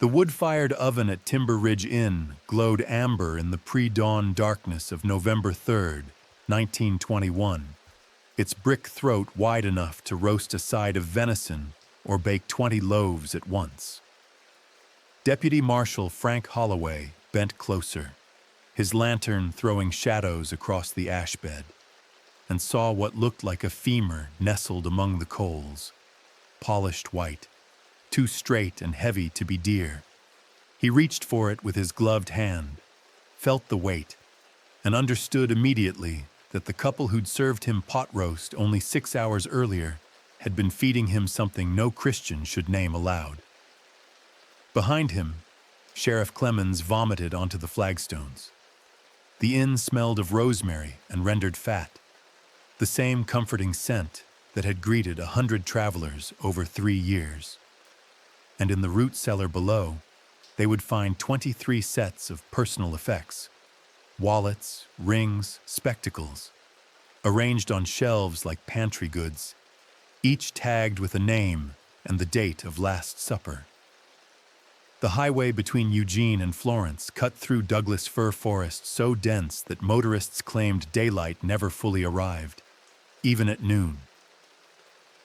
The wood-fired oven at Timber Ridge Inn glowed amber in the pre-dawn darkness of November 3rd, 1921, its brick throat wide enough to roast a side of venison or bake 20 loaves at once. Deputy Marshal Frank Holloway bent closer, his lantern throwing shadows across the ash bed, and saw what looked like a femur nestled among the coals, polished white, too straight and heavy to be deer. He reached for it with his gloved hand, felt the weight, and understood immediately that the couple who'd served him pot roast only 6 hours earlier had been feeding him something no Christian should name aloud. Behind him, Sheriff Clemens vomited onto the flagstones. The inn smelled of rosemary and rendered fat, the same comforting scent that had greeted 100 travelers over 3 years. And in the root cellar below, they would find 23 sets of personal effects, wallets, rings, spectacles, arranged on shelves like pantry goods, each tagged with a name and the date of Last Supper. The highway between Eugene and Florence cut through Douglas fir forest so dense that motorists claimed daylight never fully arrived, even at noon.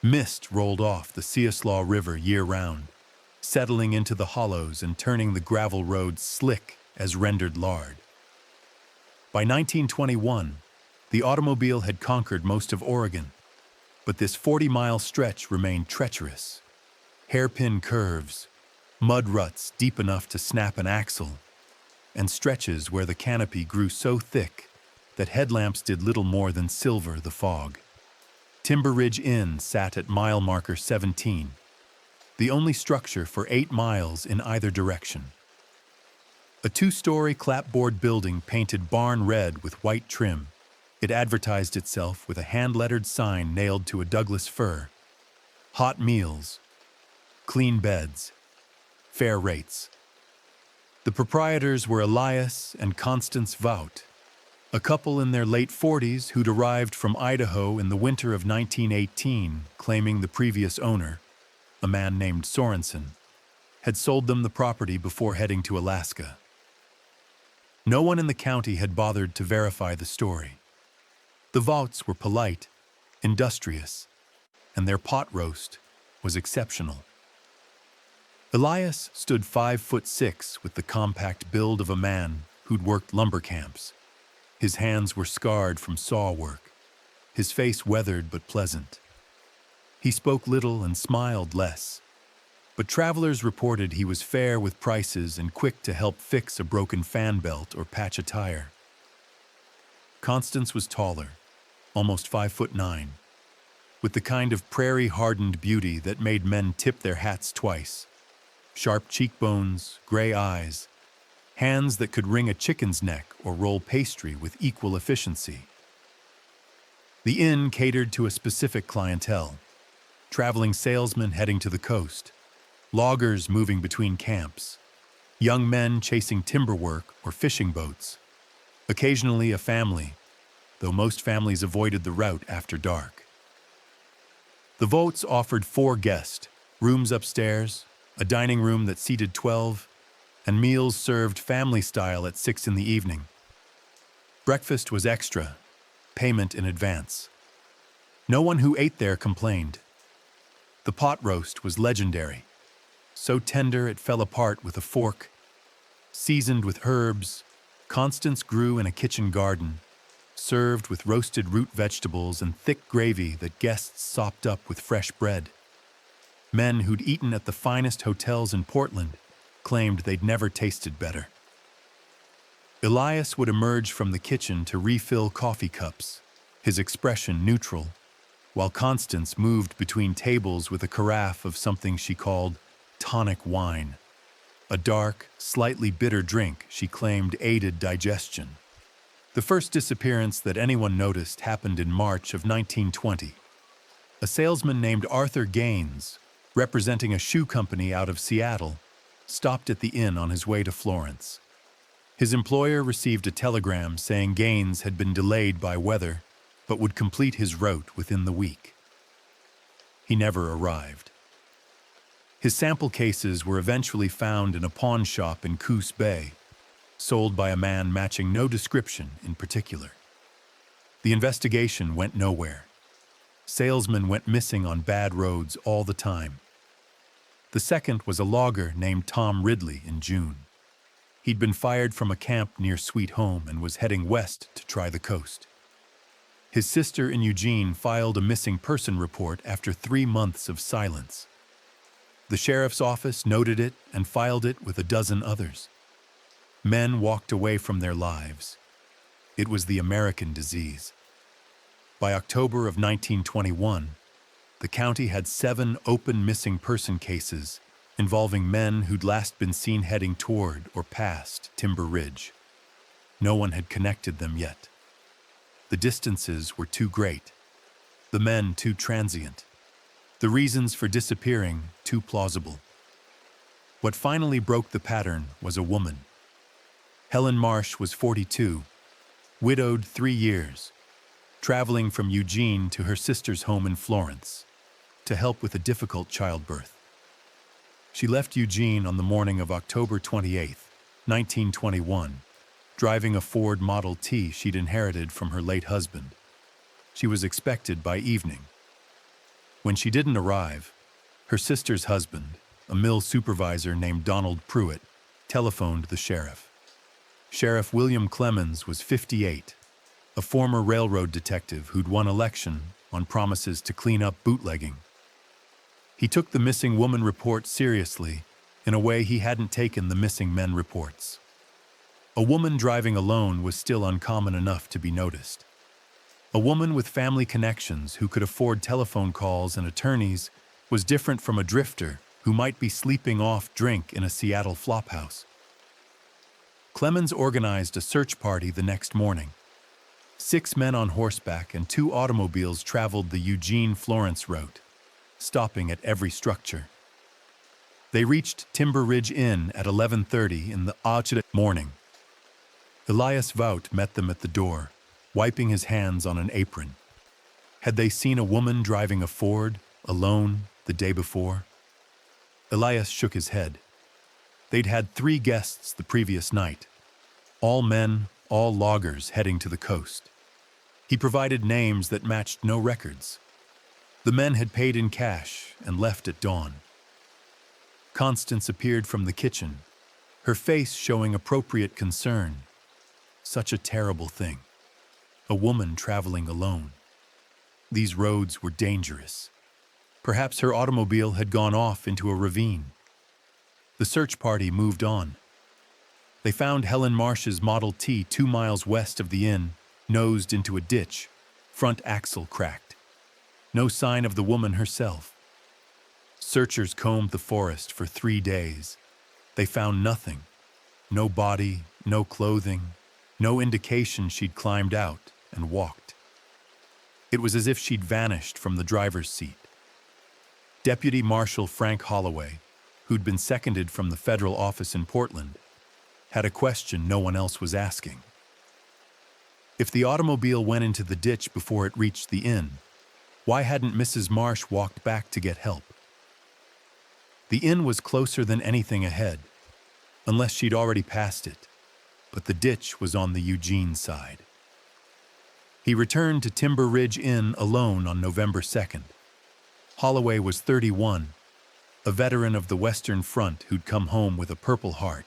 Mist rolled off the Siaslaw River year-round, settling into the hollows and turning the gravel roads slick as rendered lard. By 1921, the automobile had conquered most of Oregon, but this 40-mile stretch remained treacherous. Hairpin curves, mud ruts deep enough to snap an axle, and stretches where the canopy grew so thick that headlamps did little more than silver the fog. Timber Ridge Inn sat at mile marker 17, the only structure for 8 miles in either direction. A 2-story clapboard building painted barn red with white trim, it advertised itself with a hand-lettered sign nailed to a Douglas fir. Hot meals, clean beds, fair rates. The proprietors were Elias and Constance Vought, a couple in their late 40s who'd arrived from Idaho in the winter of 1918, claiming the previous owner, a man named Sorensen, had sold them the property before heading to Alaska. No one in the county had bothered to verify the story. The Vaught's were polite, industrious, and their pot roast was exceptional. Elias stood 5'6" with the compact build of a man who'd worked lumber camps. His hands were scarred from saw work, his face weathered but pleasant. He spoke little and smiled less, but travelers reported he was fair with prices and quick to help fix a broken fan belt or patch a tire. Constance was taller, almost 5'9", with the kind of prairie-hardened beauty that made men tip their hats twice. Sharp cheekbones, gray eyes, hands that could wring a chicken's neck or roll pastry with equal efficiency. The inn catered to a specific clientele: traveling salesmen heading to the coast, loggers moving between camps, young men chasing timber work or fishing boats, occasionally a family, though most families avoided the route after dark. The Vaught's offered 4 guests, rooms upstairs, a dining room that seated 12, and meals served family style at 6 in the evening. Breakfast was extra, payment in advance. No one who ate there complained. The pot roast was legendary, so tender it fell apart with a fork. Seasoned with herbs, Constance grew in a kitchen garden, served with roasted root vegetables and thick gravy that guests sopped up with fresh bread. Men who'd eaten at the finest hotels in Portland claimed they'd never tasted better. Elias would emerge from the kitchen to refill coffee cups, his expression neutral, while Constance moved between tables with a carafe of something she called tonic wine, a dark, slightly bitter drink she claimed aided digestion. The first disappearance that anyone noticed happened in March of 1920. A salesman named Arthur Gaines, representing a shoe company out of Seattle, stopped at the inn on his way to Florence. His employer received a telegram saying Gaines had been delayed by weather, but would complete his route within the week. He never arrived. His sample cases were eventually found in a pawn shop in Coos Bay, sold by a man matching no description in particular. The investigation went nowhere. Salesmen went missing on bad roads all the time. The second was a logger named Tom Ridley in June. He'd been fired from a camp near Sweet Home and was heading west to try the coast. His sister in Eugene filed a missing person report after 3 months of silence. The sheriff's office noted it and filed it with a dozen others. Men walked away from their lives. It was the American disease. By October of 1921, the county had 7 open missing person cases involving men who'd last been seen heading toward or past Timber Ridge. No one had connected them yet. The distances were too great, the men too transient, the reasons for disappearing too plausible. What finally broke the pattern was a woman. Helen Marsh was 42, widowed 3 years, traveling from Eugene to her sister's home in Florence to help with a difficult childbirth. She left Eugene on the morning of October 28, 1921, driving a Ford Model T she'd inherited from her late husband. She was expected by evening. When she didn't arrive, her sister's husband, a mill supervisor named Donald Pruitt, telephoned the sheriff. Sheriff William Clemens was 58, a former railroad detective who'd won election on promises to clean up bootlegging. He took the missing woman report seriously in a way he hadn't taken the missing men reports. A woman driving alone was still uncommon enough to be noticed. A woman with family connections who could afford telephone calls and attorneys was different from a drifter who might be sleeping off drink in a Seattle flophouse. Clemens organized a search party the next morning. 6 men on horseback and 2 automobiles traveled the Eugene-Florence route, stopping at every structure. They reached Timber Ridge Inn at 11:30 in the morning. Elias Vought met them at the door, wiping his hands on an apron. Had they seen a woman driving a Ford, alone, the day before? Elias shook his head. They'd had 3 guests the previous night. All men, all loggers heading to the coast. He provided names that matched no records. The men had paid in cash and left at dawn. Constance appeared from the kitchen, her face showing appropriate concern. Such a terrible thing. A woman traveling alone. These roads were dangerous. Perhaps her automobile had gone off into a ravine. The search party moved on. They found Helen Marsh's Model T 2 miles west of the inn, nosed into a ditch, front axle cracked. No sign of the woman herself. Searchers combed the forest for 3 days. They found nothing. No body, no clothing, no indication she'd climbed out and walked. It was as if she'd vanished from the driver's seat. Deputy Marshal Frank Holloway, who'd been seconded from the federal office in Portland, had a question no one else was asking. If the automobile went into the ditch before it reached the inn, why hadn't Mrs. Marsh walked back to get help? The inn was closer than anything ahead, unless she'd already passed it, but the ditch was on the Eugene side. He returned to Timber Ridge Inn alone on November 2nd. Holloway was 31, a veteran of the Western Front who'd come home with a Purple Heart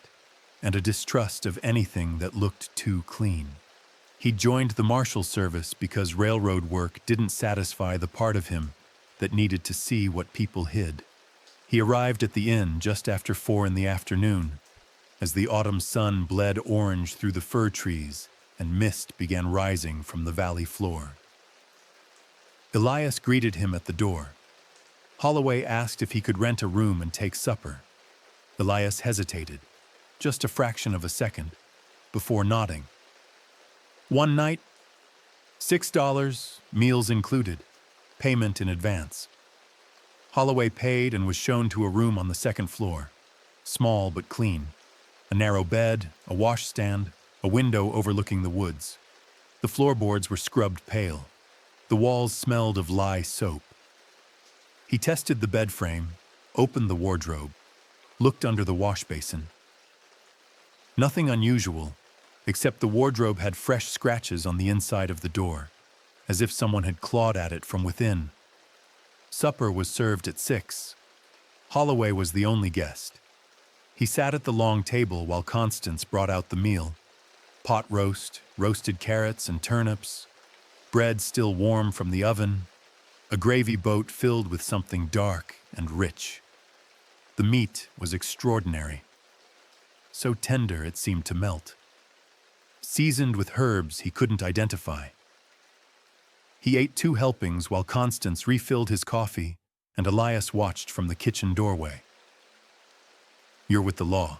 and a distrust of anything that looked too clean. He joined the marshal service because railroad work didn't satisfy the part of him that needed to see what people hid. He arrived at the inn just after 4 in the afternoon, as the autumn sun bled orange through the fir trees and mist began rising from the valley floor. Elias greeted him at the door. Holloway asked if he could rent a room and take supper. Elias hesitated, just a fraction of a second, before nodding. "One night, $6, meals included, payment in advance." Holloway paid and was shown to a room on the 2nd floor, small but clean. A narrow bed, a washstand, a window overlooking the woods. The floorboards were scrubbed pale. The walls smelled of lye soap. He tested the bed frame, opened the wardrobe, looked under the wash basin. Nothing unusual, except the wardrobe had fresh scratches on the inside of the door, as if someone had clawed at it from within. Supper was served at 6. Holloway was the only guest. He sat at the long table while Constance brought out the meal. Pot roast, roasted carrots and turnips, bread still warm from the oven, a gravy boat filled with something dark and rich. The meat was extraordinary, so tender it seemed to melt, seasoned with herbs he couldn't identify. He ate 2 helpings while Constance refilled his coffee and Elias watched from the kitchen doorway. "You're with the law,"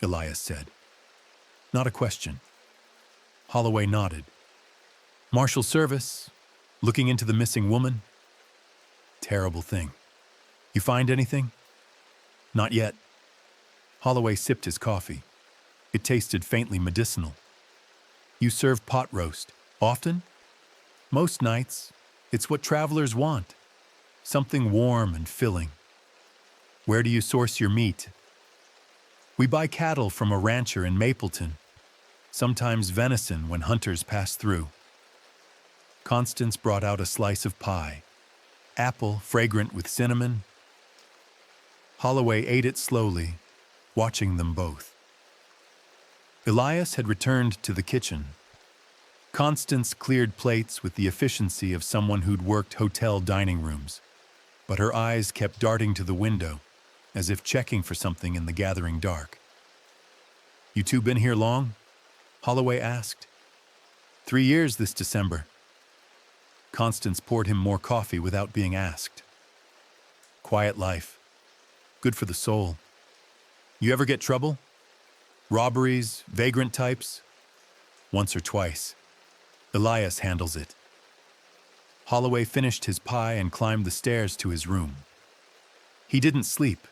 Elias said. "Not a question." Holloway nodded. "Marshal service, looking into the missing woman?" "Terrible thing. You find anything?" "Not yet." Holloway sipped his coffee. It tasted faintly medicinal. "You serve pot roast. Often?" "Most nights. It's what travelers want. Something warm and filling." "Where do you source your meat?" "We buy cattle from a rancher in Mapleton. Sometimes venison when hunters pass through." Constance brought out a slice of pie. Apple, fragrant with cinnamon. Holloway ate it slowly, watching them both. Elias had returned to the kitchen. Constance cleared plates with the efficiency of someone who'd worked hotel dining rooms, but her eyes kept darting to the window, as if checking for something in the gathering dark. "You two been here long?" Holloway asked. 3 years this December." Constance poured him more coffee without being asked. "Quiet life. Good for the soul. You ever get trouble? Robberies, vagrant types?" "Once or twice. Elias handles it." Holloway finished his pie and climbed the stairs to his room. He didn't sleep.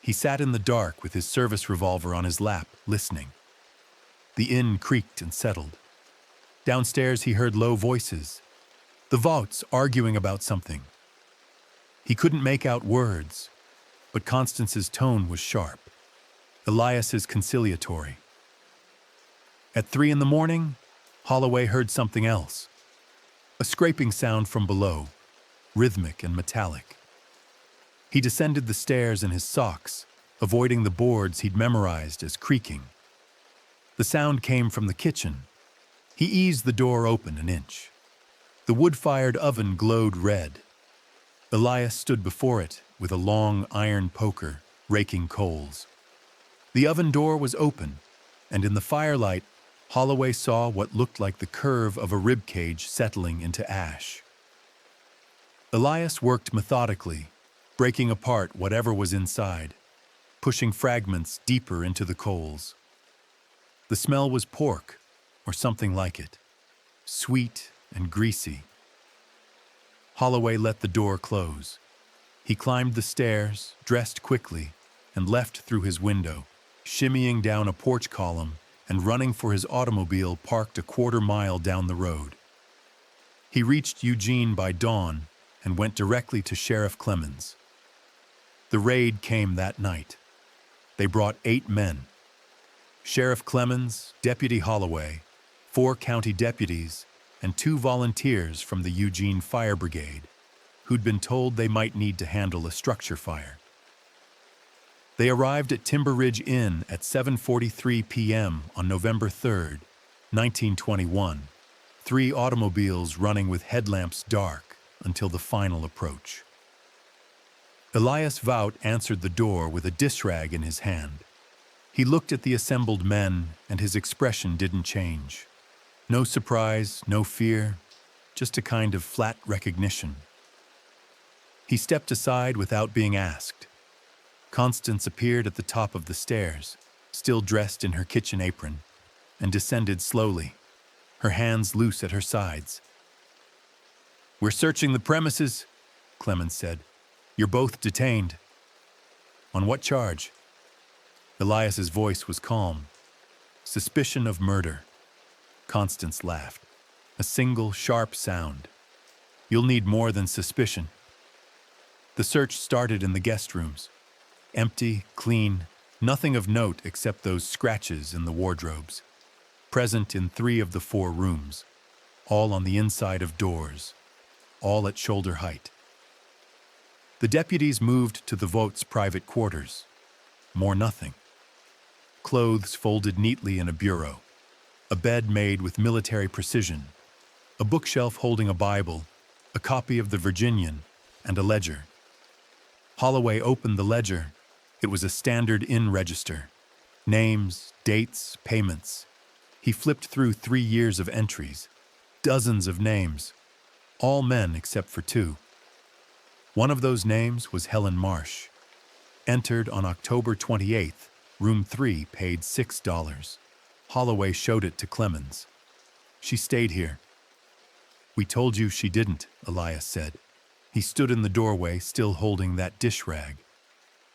He sat in the dark with his service revolver on his lap, listening. The inn creaked and settled. Downstairs he heard low voices, the Voughts arguing about something. He couldn't make out words, but Constance's tone was sharp, Elias's conciliatory. At 3 in the morning, Holloway heard something else. A scraping sound from below, rhythmic and metallic. He descended the stairs in his socks, avoiding the boards he'd memorized as creaking. The sound came from the kitchen. He eased the door open an inch. The wood-fired oven glowed red. Elias stood before it with a long iron poker, raking coals. The oven door was open, and in the firelight, Holloway saw what looked like the curve of a rib cage settling into ash. Elias worked methodically, breaking apart whatever was inside, pushing fragments deeper into the coals. The smell was pork, or something like it, sweet and greasy. Holloway let the door close. He climbed the stairs, dressed quickly, and left through his window, shimmying down a porch column and running for his automobile parked a quarter-mile down the road. He reached Eugene by dawn and went directly to Sheriff Clemens. The raid came that night. They brought 8 men. Sheriff Clemens, Deputy Holloway, 4 county deputies, and 2 volunteers from the Eugene Fire Brigade, who'd been told they might need to handle a structure fire. They arrived at Timber Ridge Inn at 7:43 p.m. on November 3rd, 1921, 3 automobiles running with headlamps dark until the final approach. Elias Vought answered the door with a dish rag in his hand. He looked at the assembled men, and his expression didn't change. No surprise, no fear, just a kind of flat recognition. He stepped aside without being asked. Constance appeared at the top of the stairs, still dressed in her kitchen apron, and descended slowly, her hands loose at her sides. "We're searching the premises," Clemens said. "You're both detained." "On what charge?" Elias's voice was calm. "Suspicion of murder." Constance laughed. A single, sharp sound. "You'll need more than suspicion." The search started in the guest rooms. Empty, clean, nothing of note except those scratches in the wardrobes. Present in 3 of the 4 rooms, all on the inside of doors, all at shoulder height. The deputies moved to the Vaught's private quarters. More nothing. Clothes folded neatly in a bureau, a bed made with military precision, a bookshelf holding a Bible, a copy of the Virginian, and a ledger. Holloway opened the ledger. It was a standard inn register. Names, dates, payments. He flipped through 3 years of entries, dozens of names, all men except for 2. One of those names was Helen Marsh. Entered on October 28th, room 3 paid $6. Holloway showed it to Clemens. She stayed here. We told you she didn't, Elias said. He stood in the doorway, still holding that dish rag.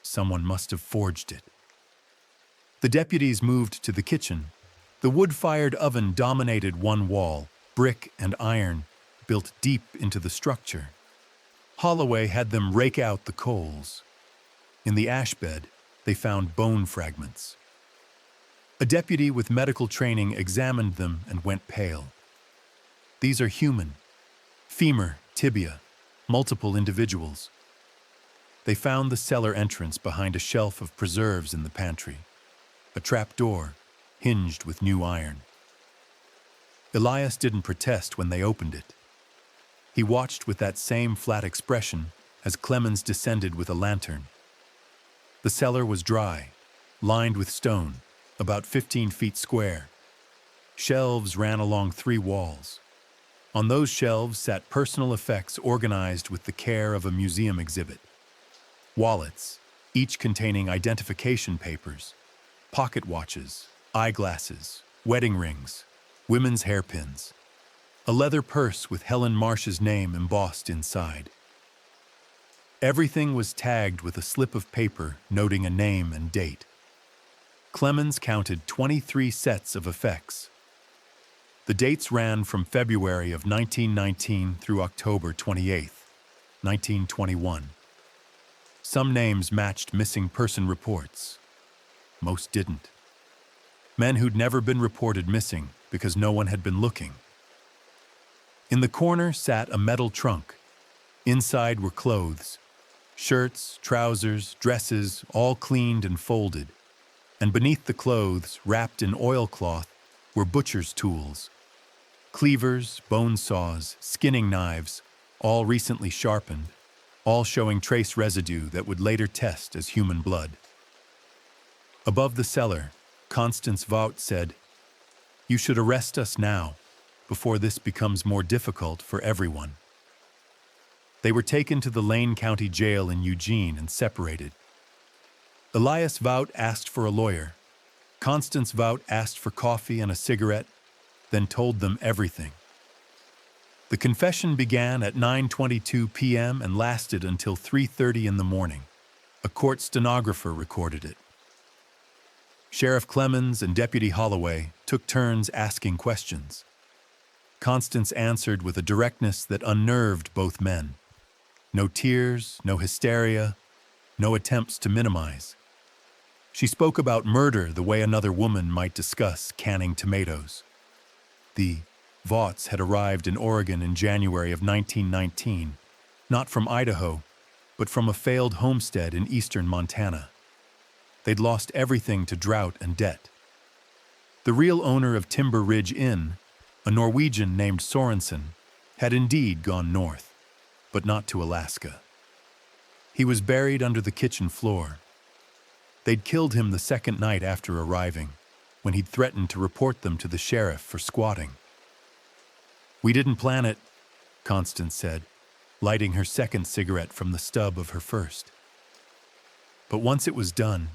Someone must have forged it. The deputies moved to the kitchen. The wood-fired oven dominated one wall, brick and iron, built deep into the structure. Holloway had them rake out the coals. In the ash bed, they found bone fragments. A deputy with medical training examined them and went pale. These are human. Femur, tibia, multiple individuals. They found the cellar entrance behind a shelf of preserves in the pantry. A trap door, hinged with new iron. Elias didn't protest when they opened it. He watched with that same flat expression as Clemens descended with a lantern. The cellar was dry, lined with stone, about 15 feet square. Shelves ran along 3 walls. On those shelves sat personal effects organized with the care of a museum exhibit. Wallets, each containing identification papers, pocket watches, eyeglasses, wedding rings, women's hairpins. A leather purse with Helen Marsh's name embossed inside. Everything was tagged with a slip of paper noting a name and date. Clemens counted 23 sets of effects. The dates ran from February of 1919 through October 28, 1921. Some names matched missing person reports. Most didn't. Men who'd never been reported missing because no one had been looking. In the corner sat a metal trunk. Inside were clothes, shirts, trousers, dresses, all cleaned and folded. And beneath the clothes, wrapped in oilcloth, were butcher's tools. Cleavers, bone saws, skinning knives, all recently sharpened, all showing trace residue that would later test as human blood. Above the cellar, Constance Vought said, "You should arrest us now, before this becomes more difficult for everyone." They were taken to the Lane County Jail in Eugene and separated. Elias Vought asked for a lawyer. Constance Vought asked for coffee and a cigarette, then told them everything. The confession began at 9:22 p.m. and lasted until 3:30 in the morning. A court stenographer recorded it. Sheriff Clemens and Deputy Holloway took turns asking questions. Constance answered with a directness that unnerved both men. No tears, no hysteria, no attempts to minimize. She spoke about murder the way another woman might discuss canning tomatoes. The Vaught's had arrived in Oregon in January of 1919, not from Idaho, but from a failed homestead in eastern Montana. They'd lost everything to drought and debt. The real owner of Timber Ridge Inn, a Norwegian named Sorensen, had indeed gone north, but not to Alaska. He was buried under the kitchen floor. They'd killed him the second night after arriving, when he'd threatened to report them to the sheriff for squatting. "We didn't plan it," Constance said, lighting her second cigarette from the stub of her first. "But once it was done,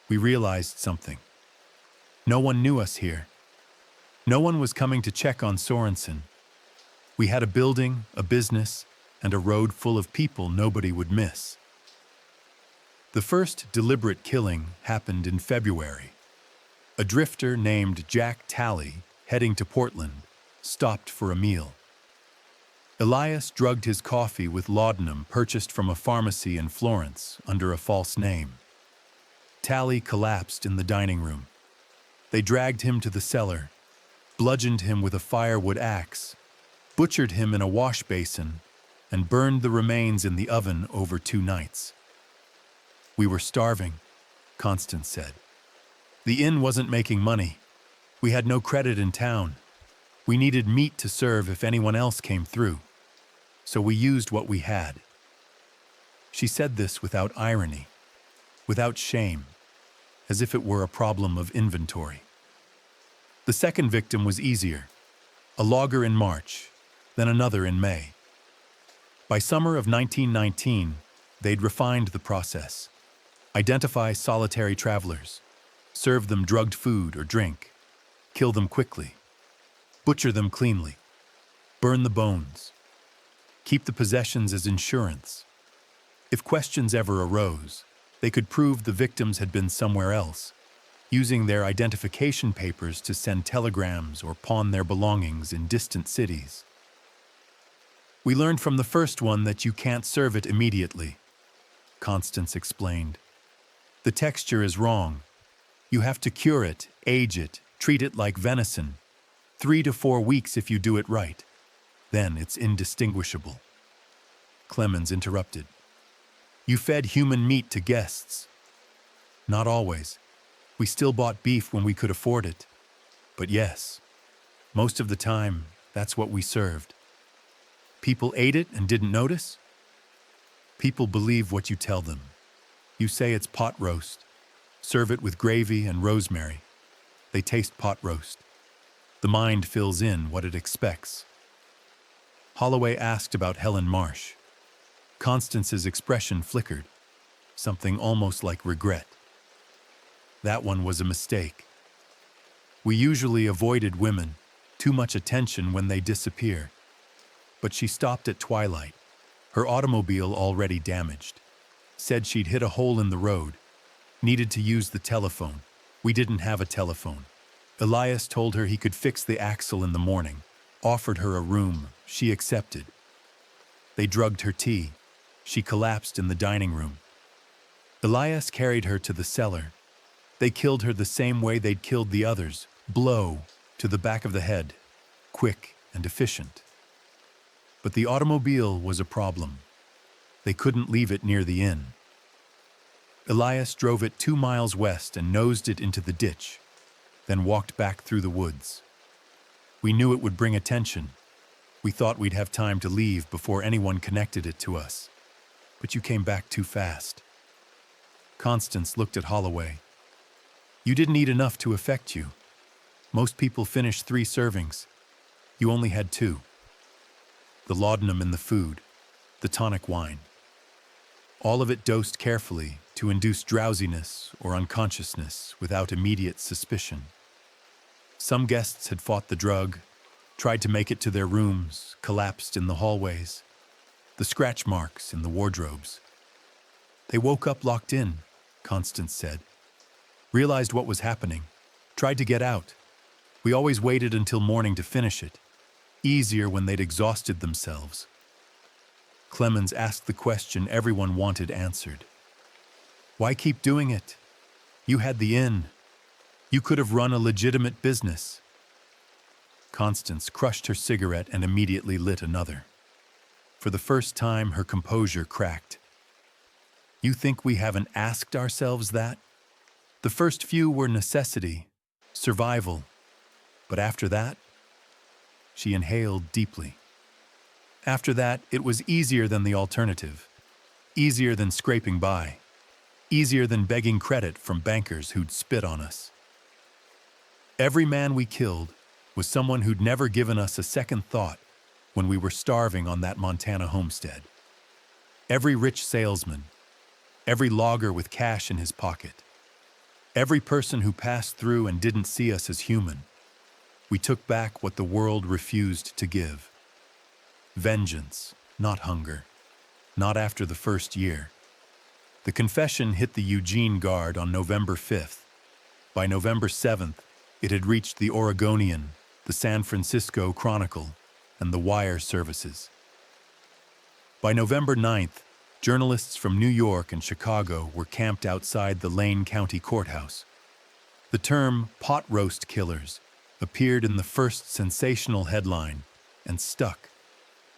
we realized something. No one knew us here. No one was coming to check on Sorensen. We had a building, a business, and a road full of people nobody would miss." The first deliberate killing happened in February. A drifter named Jack Talley, heading to Portland, stopped for a meal. Elias drugged his coffee with laudanum purchased from a pharmacy in Florence under a false name. Tally collapsed in the dining room. They dragged him to the cellar, bludgeoned him with a firewood axe, butchered him in a wash basin, and burned the remains in the oven over 2 nights. "We were starving," Constance said. "The inn wasn't making money. We had no credit in town. We needed meat to serve if anyone else came through. So we used what we had." She said this without irony, without shame, as if it were a problem of inventory. The second victim was easier, a logger in March, then another in May. By summer of 1919, they'd refined the process. Identify solitary travelers, serve them drugged food or drink, kill them quickly, butcher them cleanly, burn the bones, keep the possessions as insurance. If questions ever arose, they could prove the victims had been somewhere else, using their identification papers to send telegrams or pawn their belongings in distant cities. "We learned from the first one that you can't serve it immediately," Constance explained. "The texture is wrong. You have to cure it, age it, treat it like venison. 3 to 4 weeks if you do it right. Then it's indistinguishable." Clemens interrupted. "You fed human meat to guests." "Not always. We still bought beef when we could afford it. But yes, most of the time, that's what we served." "People ate it and didn't notice?" "People believe what you tell them. You say it's pot roast. Serve it with gravy and rosemary. They taste pot roast. The mind fills in what it expects." Holloway asked about Helen Marsh. Constance's expression flickered, something almost like regret. "That one was a mistake. We usually avoided women, too much attention when they disappear. But she stopped at twilight, her automobile already damaged. Said she'd hit a hole in the road, needed to use the telephone. We didn't have a telephone. Elias told her he could fix the axle in the morning, offered her a room. She accepted. They drugged her tea. She collapsed in the dining room. Elias carried her to the cellar. They killed her the same way they'd killed the others, blow to the back of the head, quick and efficient. But the automobile was a problem. They couldn't leave it near the inn. Elias drove it 2 miles west and nosed it into the ditch, then walked back through the woods. We knew it would bring attention. We thought we'd have time to leave before anyone connected it to us. But you came back too fast." Constance looked at Holloway. "You didn't eat enough to affect you. Most people finish 3 servings. You only had 2. The laudanum in the food, the tonic wine. All of it dosed carefully to induce drowsiness or unconsciousness without immediate suspicion. Some guests had fought the drug, tried to make it to their rooms, collapsed in the hallways, the scratch marks in the wardrobes. They woke up locked in," Constance said. "Realized what was happening, tried to get out. We always waited until morning to finish it. Easier when they'd exhausted themselves." Clemens asked the question everyone wanted answered. "Why keep doing it? You had the inn. You could have run a legitimate business." Constance crushed her cigarette and immediately lit another. For the first time, her composure cracked. "You think we haven't asked ourselves that? The first few were necessity, survival. But after that?" She inhaled deeply. "After that, it was easier than the alternative. Easier than scraping by. Easier than begging credit from bankers who'd spit on us. Every man we killed was someone who'd never given us a second thought when we were starving on that Montana homestead. Every rich salesman, every logger with cash in his pocket, every person who passed through and didn't see us as human. We took back what the world refused to give. Vengeance, not hunger. Not after the first year." The confession hit the Eugene Guard on November 5th. By November 7th, it had reached the Oregonian, the San Francisco Chronicle, and the Wire services. By November 9th, journalists from New York and Chicago were camped outside the Lane County Courthouse. The term pot roast killers appeared in the first sensational headline and stuck.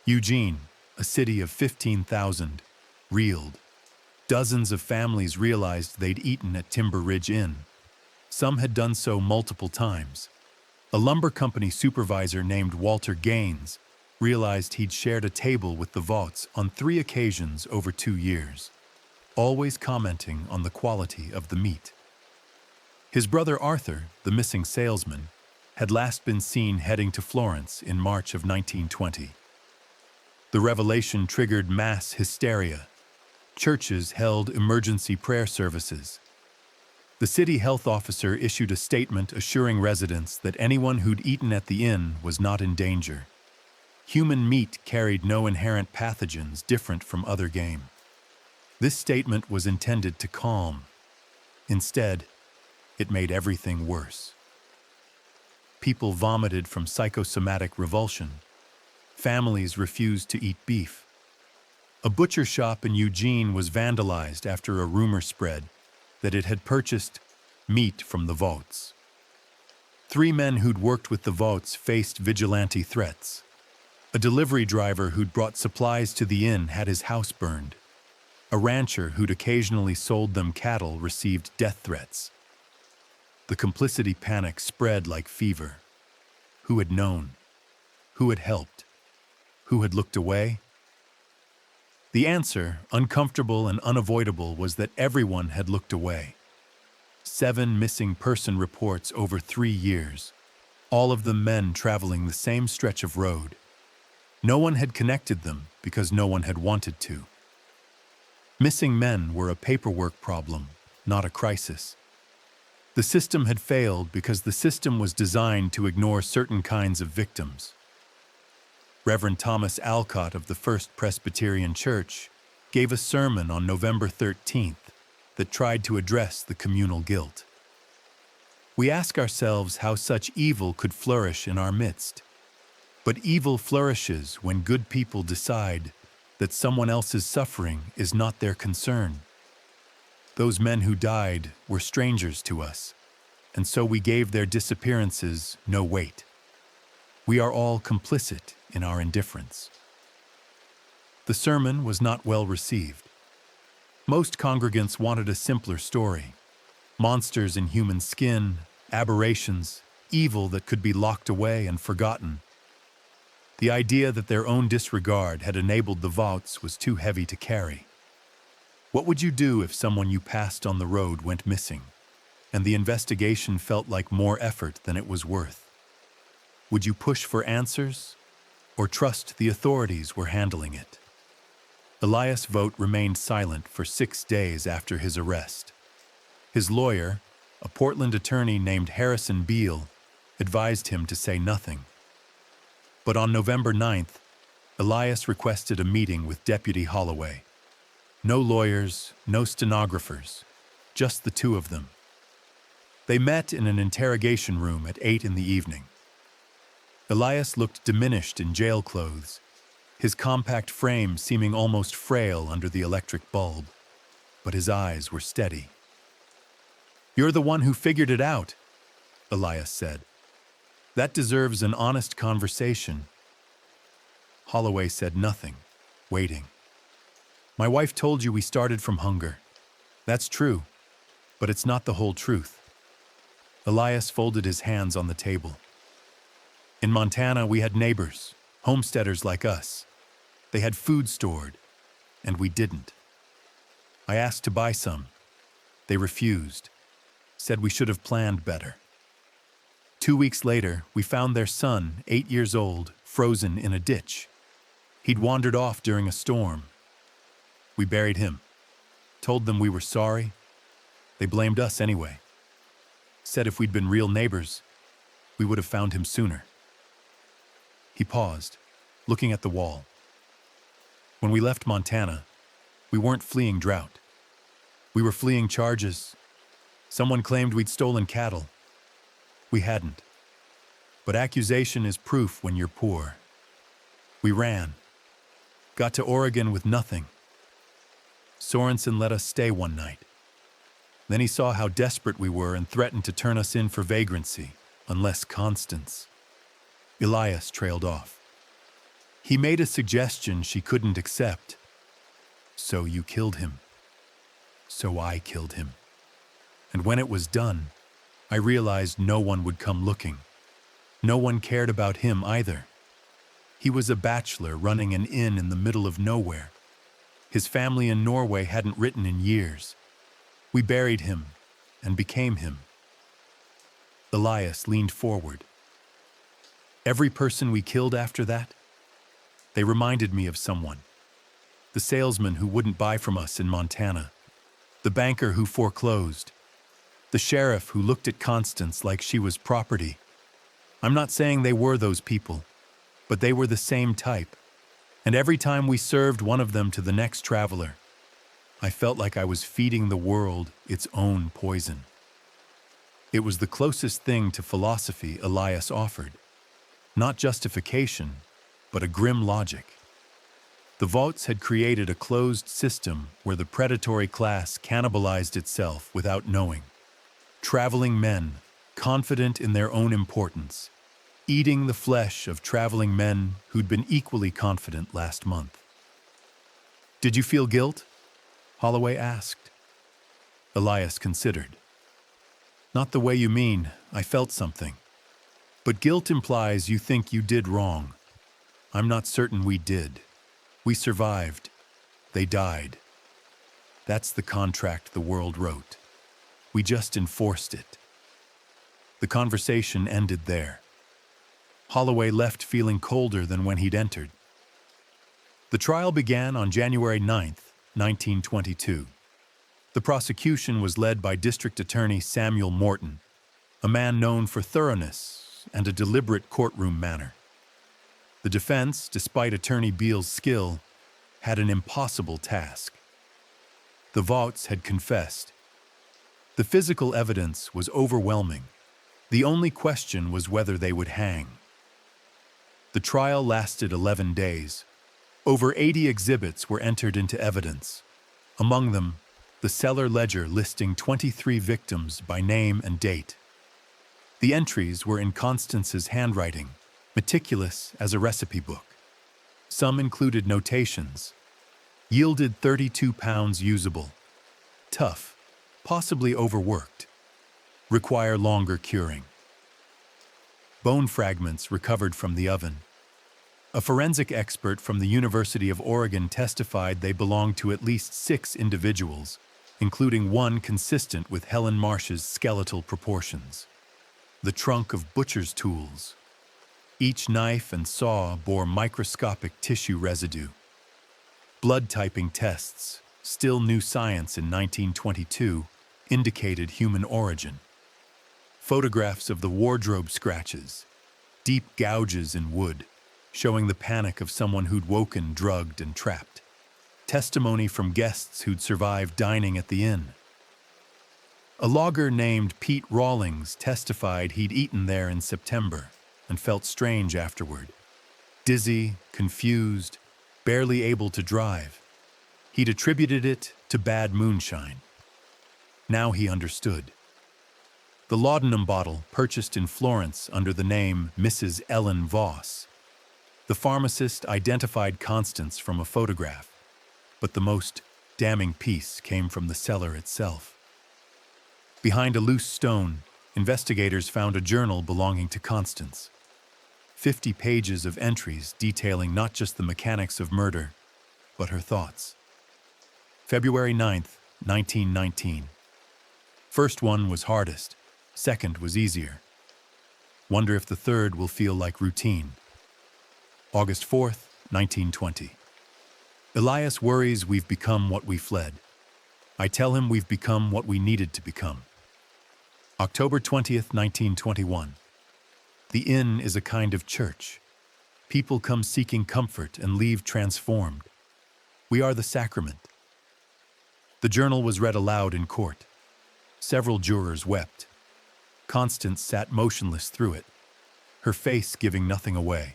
Eugene, a city of 15,000, reeled. Dozens of families realized they'd eaten at Timber Ridge Inn. Some had done so multiple times. A lumber company supervisor named Walter Gaines realized he'd shared a table with the Vaught's on 3 occasions over 2 years, always commenting on the quality of the meat. His brother Arthur, the missing salesman, had last been seen heading to Florence in March of 1920. The revelation triggered mass hysteria. Churches held emergency prayer services. The city health officer issued a statement assuring residents that anyone who'd eaten at the inn was not in danger. Human meat carried no inherent pathogens different from other game. This statement was intended to calm. Instead, it made everything worse. People vomited from psychosomatic revulsion. Families refused to eat beef. A butcher shop in Eugene was vandalized after a rumor spread that it had purchased meat from the Vaught's. 3 men who'd worked with the Vaught's faced vigilante threats. A delivery driver who'd brought supplies to the inn had his house burned. A rancher who'd occasionally sold them cattle received death threats. The complicity panic spread like fever. Who had known? Who had helped? Who had looked away? The answer, uncomfortable and unavoidable, was that everyone had looked away. 7 missing person reports over 3 years, all of them men traveling the same stretch of road. No one had connected them because no one had wanted to. Missing men were a paperwork problem, not a crisis. The system had failed because the system was designed to ignore certain kinds of victims. Reverend Thomas Alcott of the First Presbyterian Church gave a sermon on November 13th that tried to address the communal guilt. We ask ourselves how such evil could flourish in our midst. But evil flourishes when good people decide that someone else's suffering is not their concern. Those men who died were strangers to us, and so we gave their disappearances no weight. We are all complicit in our indifference. The sermon was not well received. Most congregants wanted a simpler story. Monsters in human skin, aberrations, evil that could be locked away and forgotten. The idea that their own disregard had enabled the Vaught's was too heavy to carry. What would you do if someone you passed on the road went missing, and the investigation felt like more effort than it was worth? Would you push for answers, or trust the authorities were handling it? Elias Vought remained silent for 6 days after his arrest. His lawyer, a Portland attorney named Harrison Beale, advised him to say nothing. But on November 9th, Elias requested a meeting with Deputy Holloway. No lawyers, no stenographers, just the 2 of them. They met in an interrogation room at 8 in the evening. Elias looked diminished in jail clothes, his compact frame seeming almost frail under the electric bulb, but his eyes were steady. "You're the one who figured it out," Elias said. "That deserves an honest conversation." Holloway said nothing, waiting. "My wife told you we started from hunger. That's true, but it's not the whole truth." Elias folded his hands on the table. "In Montana, we had neighbors, homesteaders like us. They had food stored, and we didn't. I asked to buy some. They refused, said we should have planned better. 2 weeks later, we found their son, 8 years old, frozen in a ditch. He'd wandered off during a storm. We buried him, told them we were sorry. They blamed us anyway. Said if we'd been real neighbors, we would have found him sooner." He paused, looking at the wall. "When we left Montana, we weren't fleeing drought. We were fleeing charges. Someone claimed we'd stolen cattle. We hadn't. But accusation is proof when you're poor. We ran. Got to Oregon with nothing. Sorensen let us stay one night. Then he saw how desperate we were and threatened to turn us in for vagrancy, unless Constance. Elias trailed off. He made a suggestion she couldn't accept. So you killed him. So I killed him. And when it was done, I realized no one would come looking. No one cared about him either. He was a bachelor running an inn in the middle of nowhere. His family in Norway hadn't written in years. We buried him and became him. Elias leaned forward. Every person we killed after that, they reminded me of someone. The salesman who wouldn't buy from us in Montana. The banker who foreclosed. The sheriff who looked at Constance like she was property. I'm not saying they were those people, but they were the same type. And every time we served one of them to the next traveler, I felt like I was feeding the world its own poison. It was the closest thing to philosophy Elias offered. Not justification, but a grim logic. The Vaught's had created a closed system where the predatory class cannibalized itself without knowing. Traveling men, confident in their own importance, eating the flesh of traveling men who'd been equally confident last month. Did you feel guilt? Holloway asked. Elias considered. Not the way you mean. I felt something. But guilt implies you think you did wrong. I'm not certain we did. We survived. They died. That's the contract the world wrote. We just enforced it. The conversation ended there. Holloway left feeling colder than when he'd entered. The trial began on January 9th, 1922. The prosecution was led by District Attorney Samuel Morton, a man known for thoroughness and a deliberate courtroom manner. The defense, despite Attorney Beale's skill, had an impossible task. The Vaught's had confessed. The physical evidence was overwhelming. The only question was whether they would hang. The trial lasted 11 days. Over 80 exhibits were entered into evidence. Among them, the cellar ledger listing 23 victims by name and date. The entries were in Constance's handwriting, meticulous as a recipe book. Some included notations. Yielded 32 pounds usable. Tough, possibly overworked. Require longer curing. Bone fragments recovered from the oven. A forensic expert from the University of Oregon testified they belonged to at least 6 individuals, including one consistent with Helen Marsh's skeletal proportions. The trunk of butcher's tools. Each knife and saw bore microscopic tissue residue. Blood typing tests, still new science in 1922, indicated human origin. Photographs of the wardrobe scratches, deep gouges in wood, showing the panic of someone who'd woken drugged and trapped. Testimony from guests who'd survived dining at the inn. A logger named Pete Rawlings testified he'd eaten there in September and felt strange afterward. Dizzy, confused, barely able to drive. He'd attributed it to bad moonshine. Now he understood. The laudanum bottle purchased in Florence under the name Mrs. Ellen Voss. The pharmacist identified Constance from a photograph, but the most damning piece came from the cellar itself. Behind a loose stone, investigators found a journal belonging to Constance. 50 pages of entries detailing not just the mechanics of murder, but her thoughts. February 9th, 1919. First one was hardest. Second was easier. Wonder if the third will feel like routine. August 4th, 1920. Elias worries we've become what we fled. I tell him we've become what we needed to become. October 20th, 1921. The inn is a kind of church. People come seeking comfort and leave transformed. We are the sacrament. The journal was read aloud in court. Several jurors wept. Constance sat motionless through it, her face giving nothing away.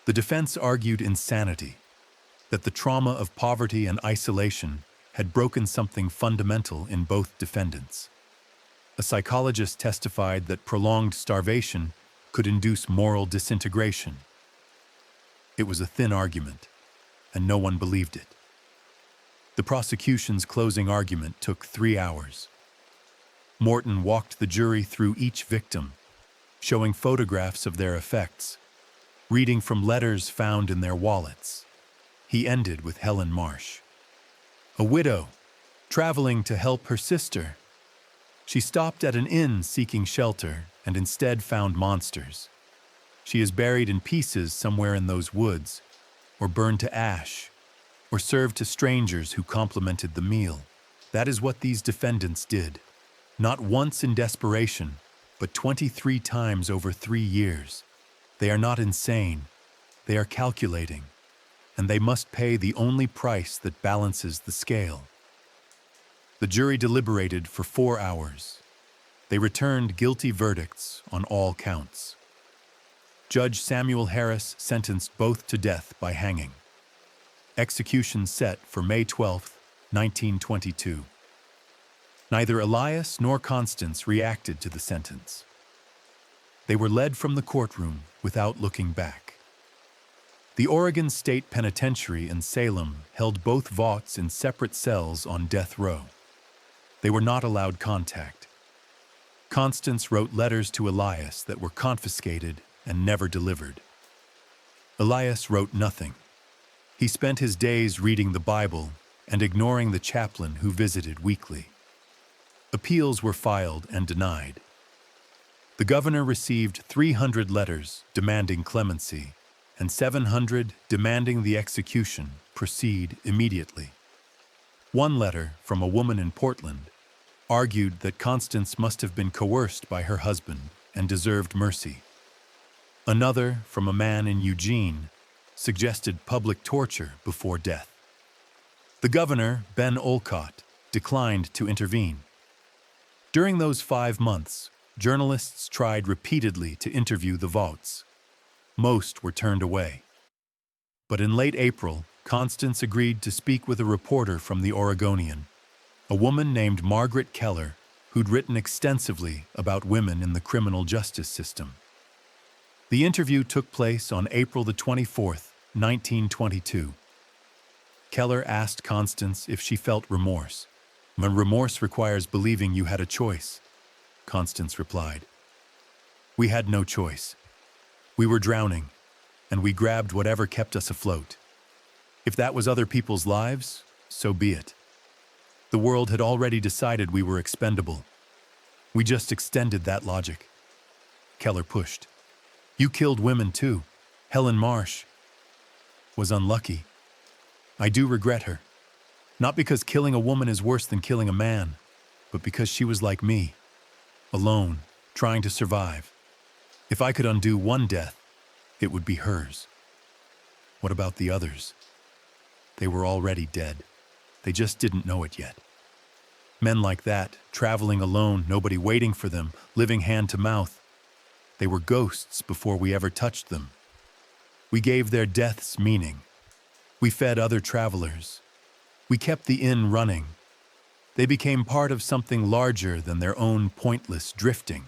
The defense argued insanity. that the trauma of poverty and isolation had broken something fundamental in both defendants. A psychologist testified that prolonged starvation could induce moral disintegration. It was a thin argument, and no one believed it. The prosecution's closing argument took 3 hours. Morton walked the jury through each victim, showing photographs of their effects, reading from letters found in their wallets. He ended with Helen Marsh, a widow, traveling to help her sister. She stopped at an inn seeking shelter and instead found monsters. She is buried in pieces somewhere in those woods, or burned to ash, or served to strangers who complimented the meal. That is what these defendants did, not once in desperation, but 23 times over 3 years. They are not insane, they are calculating, and they must pay the only price that balances the scale. The jury deliberated for 4 hours. They returned guilty verdicts on all counts. Judge Samuel Harris sentenced both to death by hanging. Execution set for May 12, 1922. Neither Elias nor Constance reacted to the sentence. They were led from the courtroom without looking back. The Oregon State Penitentiary in Salem held both Vaught's in separate cells on death row. They were not allowed contact. Constance wrote letters to Elias that were confiscated and never delivered. Elias wrote nothing. He spent his days reading the Bible and ignoring the chaplain who visited weekly. Appeals were filed and denied. The governor received 300 letters demanding clemency and 700 demanding the execution proceed immediately. One letter from a woman in Portland argued that Constance must have been coerced by her husband and deserved mercy. Another, from a man in Eugene, suggested public torture before death. The governor, Ben Olcott, declined to intervene. During those 5 months, journalists tried repeatedly to interview the Vaught's. Most were turned away. But in late April, Constance agreed to speak with a reporter from the Oregonian, a woman named Margaret Keller, who'd written extensively about women in the criminal justice system. The interview took place on April the 24th, 1922. Keller asked Constance if she felt remorse. When remorse requires believing you had a choice, Constance replied. We had no choice. We were drowning, and we grabbed whatever kept us afloat. If that was other people's lives, so be it. The world had already decided we were expendable. We just extended that logic. Keller pushed. You killed women too. Helen Marsh was unlucky. I do regret her. Not because killing a woman is worse than killing a man, but because she was like me, alone, trying to survive. If I could undo one death, it would be hers. What about the others? They were already dead. They just didn't know it yet. Men like that, traveling alone, nobody waiting for them, living hand to mouth. They were ghosts before we ever touched them. We gave their deaths meaning. We fed other travelers. We kept the inn running. They became part of something larger than their own pointless drifting.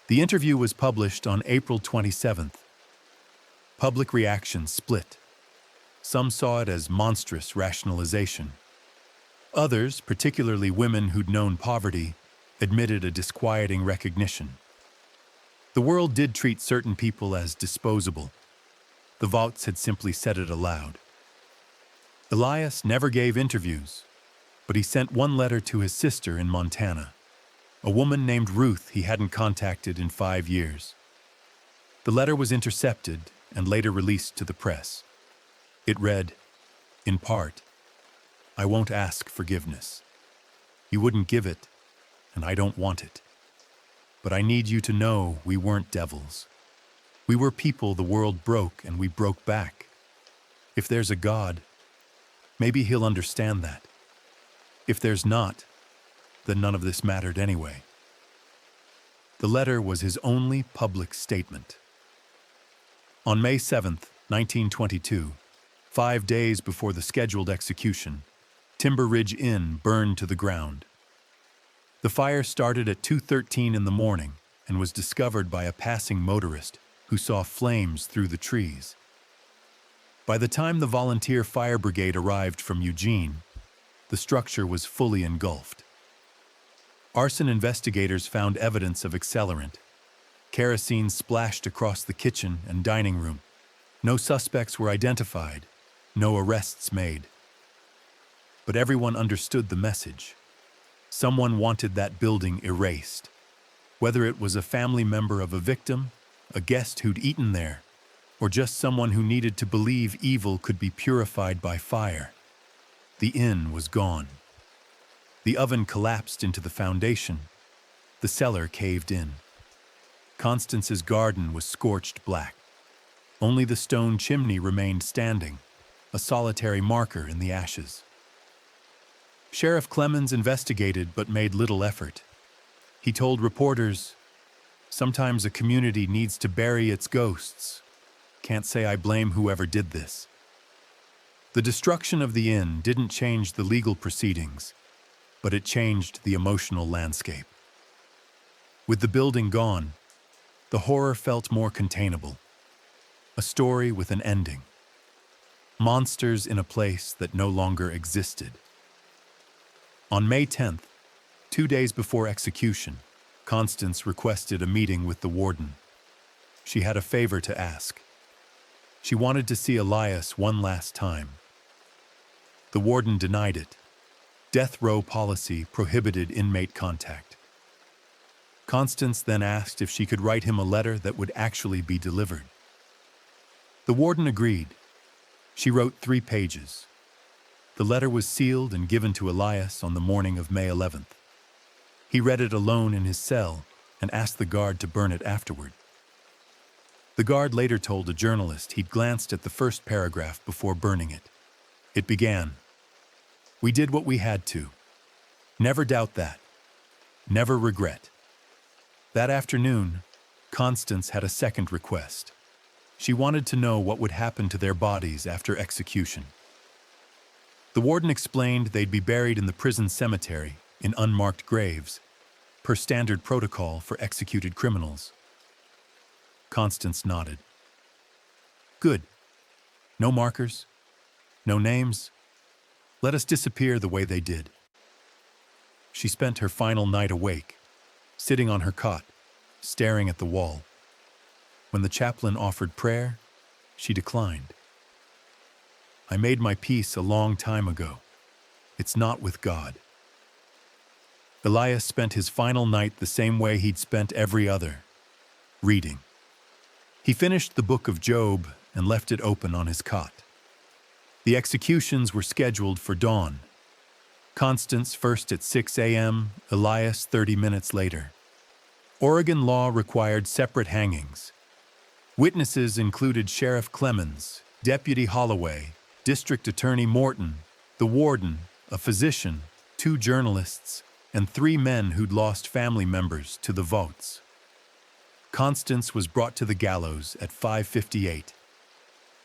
The interview was published on April 27th. Public reaction split. Some saw it as monstrous rationalization. Others, particularly women who'd known poverty, admitted a disquieting recognition. The world did treat certain people as disposable. The Vaught's had simply said it aloud. Elias never gave interviews, but he sent one letter to his sister in Montana, a woman named Ruth he hadn't contacted in 5 years. The letter was intercepted and later released to the press. It read, in part, I won't ask forgiveness. You wouldn't give it, and I don't want it. But I need you to know we weren't devils. We were people the world broke, and we broke back. If there's a God, maybe he'll understand that. If there's not, then none of this mattered anyway. The letter was his only public statement. On May 7th, 1922, 5 days before the scheduled execution, Timber Ridge Inn burned to the ground. The fire started at 2:13 in the morning and was discovered by a passing motorist who saw flames through the trees. By the time the volunteer fire brigade arrived from Eugene, the structure was fully engulfed. Arson investigators found evidence of accelerant. Kerosene splashed across the kitchen and dining room. No suspects were identified, no arrests made. But everyone understood the message. Someone wanted that building erased. Whether it was a family member of a victim, a guest who'd eaten there, or just someone who needed to believe evil could be purified by fire. The inn was gone. The oven collapsed into the foundation. The cellar caved in. Constance's garden was scorched black. Only the stone chimney remained standing, a solitary marker in the ashes. Sheriff Clemens investigated but made little effort. He told reporters, "Sometimes a community needs to bury its ghosts. Can't say I blame whoever did this." The destruction of the inn didn't change the legal proceedings, but it changed the emotional landscape. With the building gone, the horror felt more containable. A story with an ending. Monsters in a place that no longer existed. On May 10th, 2 days before execution, Constance requested a meeting with the warden. She had a favor to ask. She wanted to see Elias one last time. The warden denied it. Death row policy prohibited inmate contact. Constance then asked if she could write him a letter that would actually be delivered. The warden agreed. She wrote 3 pages. The letter was sealed and given to Elias on the morning of May 11th. He read it alone in his cell and asked the guard to burn it afterward. The guard later told a journalist he'd glanced at the first paragraph before burning it. It began, "We did what we had to. Never doubt that. Never regret." That afternoon, Constance had a second request. She wanted to know what would happen to their bodies after execution. The warden explained they'd be buried in the prison cemetery in unmarked graves, per standard protocol for executed criminals. Constance nodded. "Good. No markers? No names? Let us disappear the way they did." She spent her final night awake, sitting on her cot, staring at the wall. When the chaplain offered prayer, she declined. "I made my peace a long time ago. It's not with God." Elias spent his final night the same way he'd spent every other, reading. He finished the book of Job and left it open on his cot. The executions were scheduled for dawn. Constance first at 6 a.m., Elias 30 minutes later. Oregon law required separate hangings. Witnesses included Sheriff Clemens, Deputy Holloway, District Attorney Morton, the warden, a physician, 2 journalists, and 3 men who'd lost family members to the Voughts. Constance was brought to the gallows at 5:58.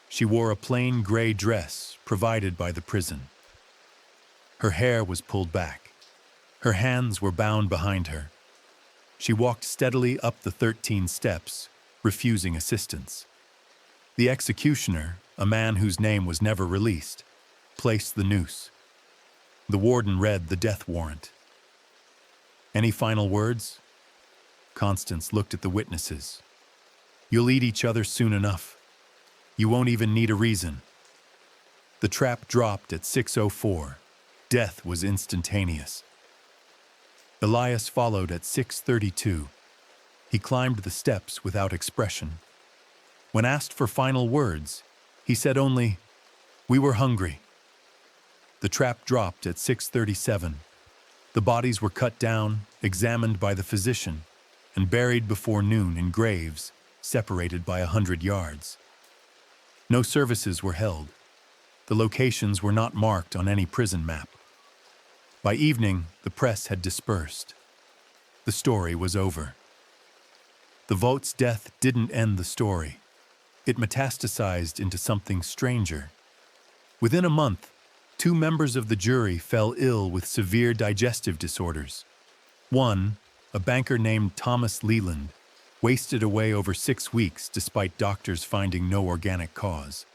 She wore a plain gray dress provided by the prison. Her hair was pulled back. Her hands were bound behind her. She walked steadily up the 13 steps, refusing assistance. The executioner, a man whose name was never released, placed the noose. The warden read the death warrant. "Any final words?" Constance looked at the witnesses. "You'll eat each other soon enough. You won't even need a reason." The trap dropped at 6:04. Death was instantaneous. Elias followed at 6:32. He climbed the steps without expression. When asked for final words, he said only, "We were hungry." The trap dropped at 6:37. The bodies were cut down, examined by the physician, and buried before noon in graves separated by 100 yards. No services were held. The locations were not marked on any prison map. By evening, the press had dispersed. The story was over. The Vaught's death didn't end the story. It metastasized into something stranger. Within a month, 2 members of the jury fell ill with severe digestive disorders. One, a banker named Thomas Leland, wasted away over 6 weeks despite doctors finding no organic cause.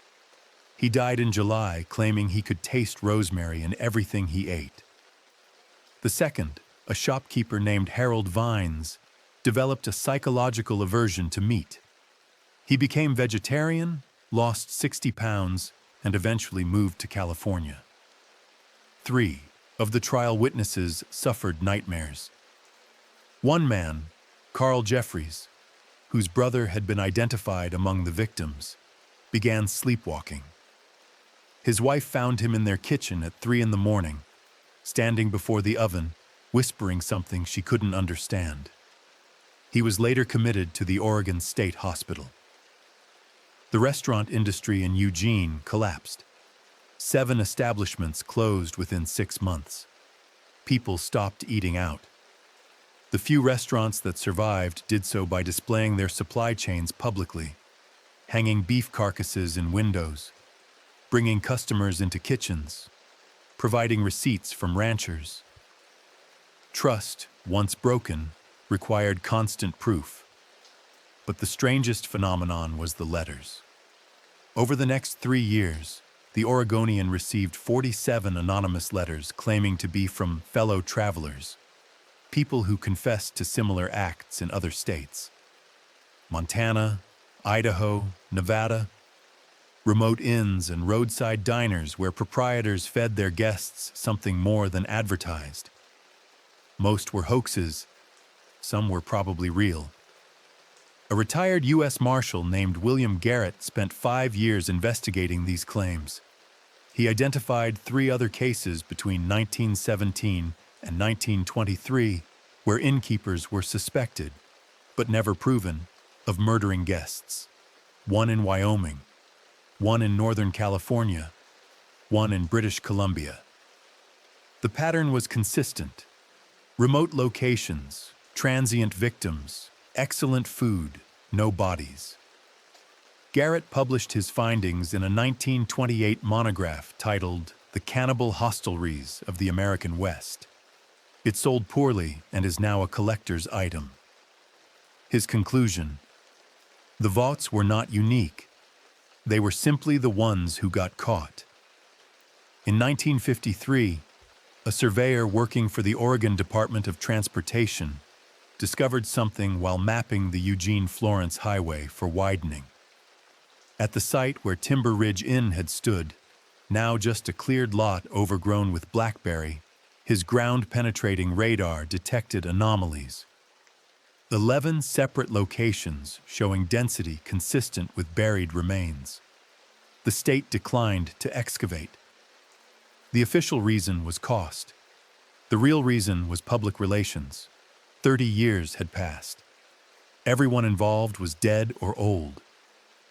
He died in July, claiming he could taste rosemary in everything he ate. The second, a shopkeeper named Harold Vines, developed a psychological aversion to meat. He became vegetarian, lost 60 pounds, and eventually moved to California. 3 of the trial witnesses suffered nightmares. One man, Carl Jeffries, whose brother had been identified among the victims, began sleepwalking. His wife found him in their kitchen at 3 in the morning, standing before the oven, whispering something she couldn't understand. He was later committed to the Oregon State Hospital. The restaurant industry in Eugene collapsed. 7 establishments closed within 6 months. People stopped eating out. The few restaurants that survived did so by displaying their supply chains publicly, hanging beef carcasses in windows, bringing customers into kitchens, providing receipts from ranchers. Trust, once broken, required constant proof. But the strangest phenomenon was the letters. Over the next 3 years, the Oregonian received 47 anonymous letters claiming to be from fellow travelers, people who confessed to similar acts in other states. Montana, Idaho, Nevada, remote inns and roadside diners where proprietors fed their guests something more than advertised. Most were hoaxes, some were probably real. A retired U.S. Marshal named William Garrett spent 5 years investigating these claims. He identified 3 other cases between 1917 and 1923 where innkeepers were suspected, but never proven, of murdering guests. 1 in Wyoming, 1 in Northern California, 1 in British Columbia. The pattern was consistent. Remote locations, transient victims, excellent food, no bodies. Garrett published his findings in a 1928 monograph titled The Cannibal Hostelries of the American West. It sold poorly and is now a collector's item. His conclusion: the Vaught's were not unique. They were simply the ones who got caught. In 1953, a surveyor working for the Oregon Department of Transportation discovered something while mapping the Eugene-Florence Highway for widening. At the site where Timber Ridge Inn had stood, now just a cleared lot overgrown with blackberry, his ground-penetrating radar detected anomalies. 11 separate locations showing density consistent with buried remains. The state declined to excavate. The official reason was cost. The real reason was public relations. 30 years had passed. Everyone involved was dead or old.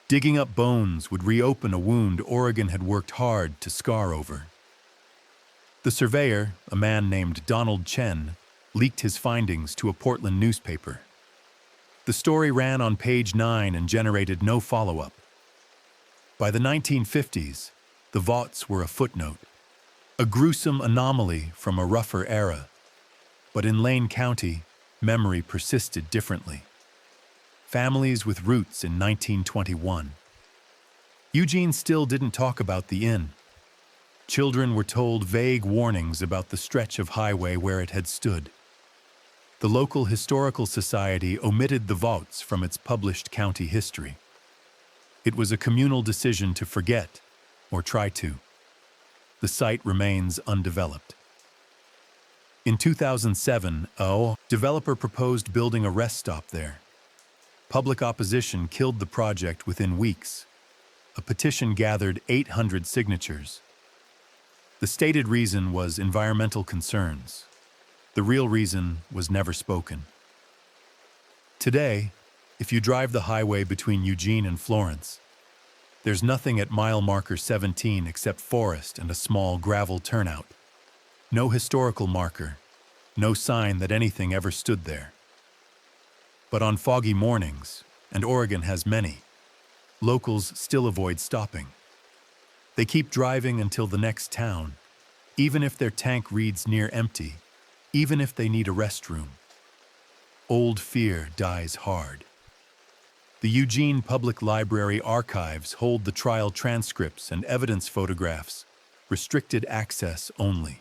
Digging up bones would reopen a wound Oregon had worked hard to scar over. The surveyor, a man named Donald Chen, leaked his findings to a Portland newspaper. The story ran on page 9 and generated no follow-up. By the 1950s, the Vaught's were a footnote, a gruesome anomaly from a rougher era. But in Lane County, memory persisted differently. Families with roots in 1921. Eugene still didn't talk about the inn. Children were told vague warnings about the stretch of highway where it had stood. The local historical society omitted the Vaught's from its published county history. It was a communal decision to forget, or try to. The site remains undeveloped. In 2007, a developer proposed building a rest stop there. Public opposition killed the project within weeks. A petition gathered 800 signatures. The stated reason was environmental concerns. The real reason was never spoken. Today, if you drive the highway between Eugene and Florence, there's nothing at mile marker 17 except forest and a small gravel turnout. No historical marker, no sign that anything ever stood there. But on foggy mornings, and Oregon has many, locals still avoid stopping. They keep driving until the next town, even if their tank reads near empty, even if they need a restroom. Old fear dies hard. The Eugene Public Library archives hold the trial transcripts and evidence photographs, restricted access only.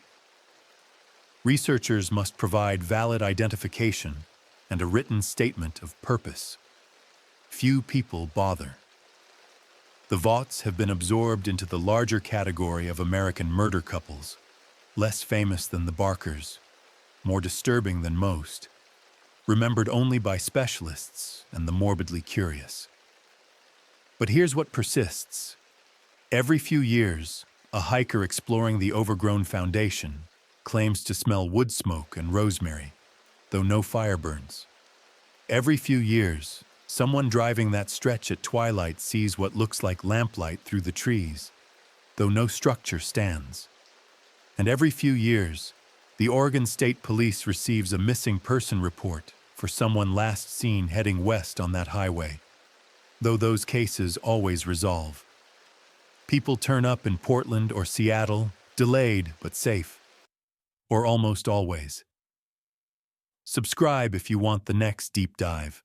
Researchers must provide valid identification and a written statement of purpose. Few people bother. The Vaught's have been absorbed into the larger category of American murder couples, less famous than the Barkers, more disturbing than most, remembered only by specialists and the morbidly curious. But here's what persists. Every few years, a hiker exploring the overgrown foundation claims to smell wood smoke and rosemary, though no fire burns. Every few years, someone driving that stretch at twilight sees what looks like lamplight through the trees, though no structure stands. And every few years, the Oregon State Police receives a missing person report for someone last seen heading west on that highway, though those cases always resolve. People turn up in Portland or Seattle, delayed but safe, or almost always. Subscribe if you want the next deep dive.